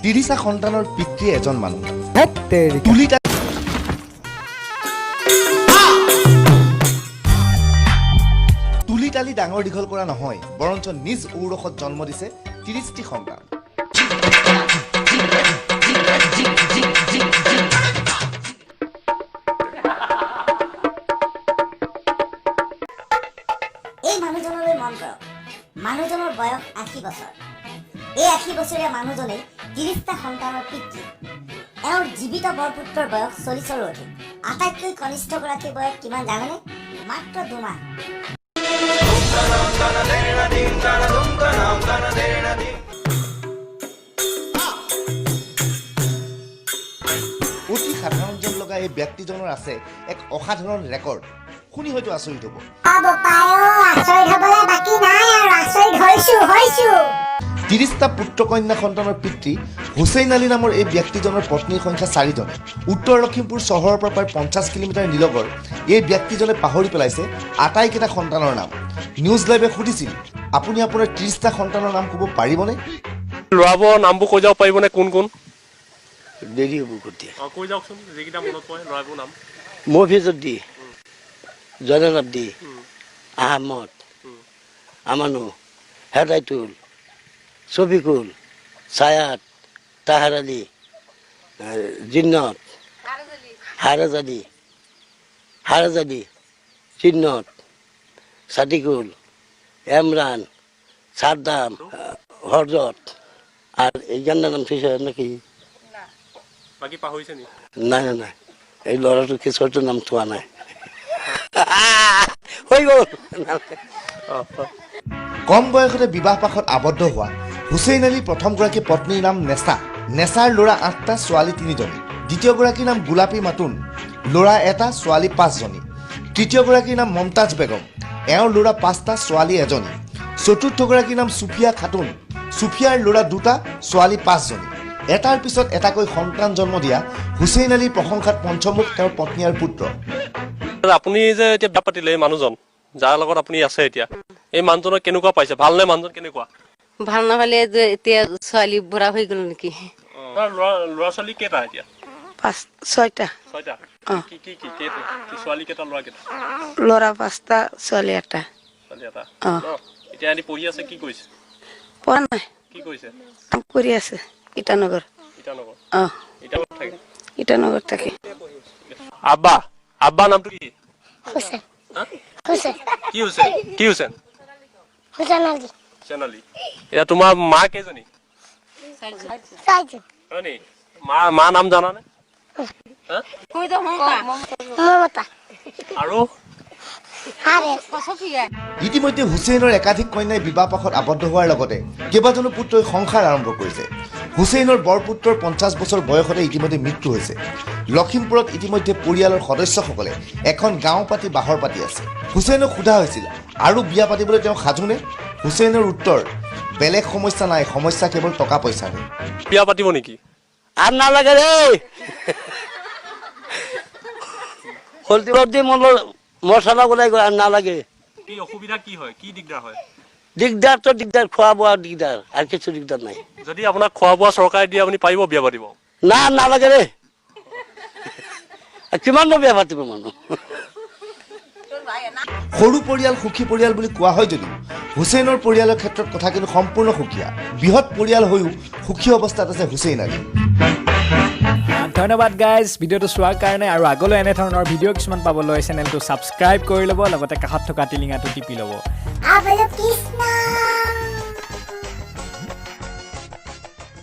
30টা সন্তানৰ পিতৃ এজন মানুহ তুলি তালি ডাঙৰ দীঘল কৰা নহয় বৰঞ্চ নিজ ঔৰসত জন্ম দিছে 30টি সন্তান এই মানুহজনলৈ মন কৰক মানুহজনৰ বয়স 80 বছৰ এই 80 বছৰীয়া মানুহজনে 30টা সন্তানৰ পিতৃ এওঁৰ জীৱিত বৰপুত্ৰৰ বয়স 40ৰো অধিক আটাইতকৈ কনিষ্ঠ গৰাকীৰ বয়স কিমান জানেনে মাত্ৰ 2 মাহ অতি সাধাৰণ যেন লগা এই ব্যক্তিজনৰ আছে এক অসাধাৰণ ৰেকৰ্ড শুনি হয়তো আচৰিত হ'ব 30টা পুত্ৰ কন্যা সন্তানৰ পিতৃ হুছেইন আলী নামৰ এই ব্যক্তিজনৰ পত্নীৰ সংখ্যা 4জন উত্তৰ লখিমপুৰ চহৰৰ পৰা প্ৰায় 50 কিলোমিটাৰ নিলগৰ এই ব্যক্তিজনে পাহৰি পেলাইছে আটাইকেইটা সন্তানৰ নাম নিউজ লাইভে সুধিছিল আপুনি আপোনাৰ 30টা সন্তানৰ নাম ক'ব পাৰিবনে ল'ৰাবোৰৰ নামবোৰ কৈ যাব পাৰিবনে কোন কোন দেৰি হ'ব গতিয়া কৈ যাওকচোন যিকেইটা মনত পৰে ল'ৰাবোৰ নাম মফিজুদ্দি জয়নাল আব্দি আহমদ আমানু হেদায়তুল শফিকুল সায়াদ তাহার আলী জিন্নত হারাজ আলী জিন্নত সাদিকুল এমরান সাদ্দাম হরজত আর এই গান্ডার নাম শেষ হয় নাকি বাকি পাহৰিছে নি নাই নাই নাই এই ল'ৰাটোৰ কেঁচুৱাটোৰ নাম থোৱা নাই হৈ গ'ল কম বয়সতে বিবাহ পাশত আবদ্ধ হোৱা হুছেইন আলী প্ৰথমগৰাকী পত্নীৰ নাম নেছাৰ ল'ৰা 8টা ছোৱালী 3জনী দ্বিতীয়গৰাকীৰ নাম গোলাপী মাতুন ল'ৰা 1টা ছোৱালী 5জনী তৃতীয়গৰাকীৰ নাম মমতাজ বেগম এওঁৰ ল'ৰা 5টা ছোৱালী 1জনী চতুৰ্থগৰাকীৰ নাম সুফিয়া খাতুন সুফিয়াৰ ল'ৰা 2টা ছোৱালী 5জনী এটাৰ পিছত এটাকৈ সন্তান জন্ম দিয়া হুছেইন আলীৰ প্ৰশংসাত পঞ্চমুখ তেওঁৰ পত্নী আৰু পুত্ৰ আপুনি যে এতিয়া বিয়া পাতিলে এই মানুহজন যাৰ লগত আপুনি আছে এতিয়া এই মানুহজনক কেনেকুৱা পাইছে ভাল নে মানুহজন কেনেকুৱা ভাল নহলে এতিয়া ছোৱালী বুঢ়া হৈ গ'ল নেকি ল'ৰা ছোৱালী কেইটা এতিয়া 6টা কি কি কি কি ছোৱালী কেইটা ল'ৰা কেইটা ল'ৰা 5টা ছোৱালী 8টা এতিয়া আনি পঢ়ি আছে কি কৰিছে পোৱা নাই কি কৰিছে কাম কৰি আছে ইটানগৰ ইটানগৰ থাকে আব্বা নামটো কি হুছেইন কি হুছেইন কি হুছেইন হুছেইন আলী এতিয়া তোমাৰ মা কেইজনী 4জন হয়নি মা নাম জানানে মমতা আৰু ইতিমধ্যে হুছেইনৰ একাধিক কন্যাই বিবাহ পাশত আবদ্ধ হোৱাৰ লগতে কেইবাজনো পুত্ৰই সংসাৰ আৰম্ভ কৰিছে হুছেইনৰ বৰপুত্ৰৰ 50 বছৰ বয়সতে ইতিমধ্যে মৃত্যু হৈছে লখিমপুৰত ইতিমধ্যে পৰিয়ালৰ সদস্যসকলে এখন গাঁও পাতি বাহৰ পাতি আছে হুছেইনক সোধা হৈছিল আৰু বিয়া পাতিবলৈ তেওঁ সাজুনে হুছেইনৰ উত্তৰ বেলেগ সমস্যা নাই সমস্যা কেৱল টকা পইচা নেই বিয়া পাতিব নেকি আর নালাগে রে হলদি মশলা গুলাই আর নালাগে কি অসুবিধা কি হয় কি দিগদাৰ হয় দিগদাৰ তো দিগদাৰ খোৱা বোৱা দিগদাৰ আৰ কিছু দিগদাৰ নাই যদি আপোনাক খোৱা বোৱা চৰকাৰে দিয়ে আপুনি পাৰিব বিয়া পাতিব না নালাগে ৰে কিমান বিয়া পাতিব মানুহ সৰু পৰিয়াল সুখী পৰিয়াল বুলি কোৱা হয় যদিও হুছেইনৰ পৰিয়ালৰ ক্ষেত্ৰত কথা কিন্তু সম্পূৰ্ণ সুকীয়া বৃহৎ পৰিয়াল হৈও সুখী অৱস্থাত আছে হুছেইন আলী ধন্যবাদ গাইজ ভিডিঅ'টো চোৱাৰ কাৰণে আৰু আগলৈ এনে ধৰণৰ ভিডিঅ' কিছুমান পাবলৈ চেনেলটো ছাবস্ক্ৰাইব কৰি ল'ব লগতে কাষত থকা টিলিঙাটো টিপি ল'ব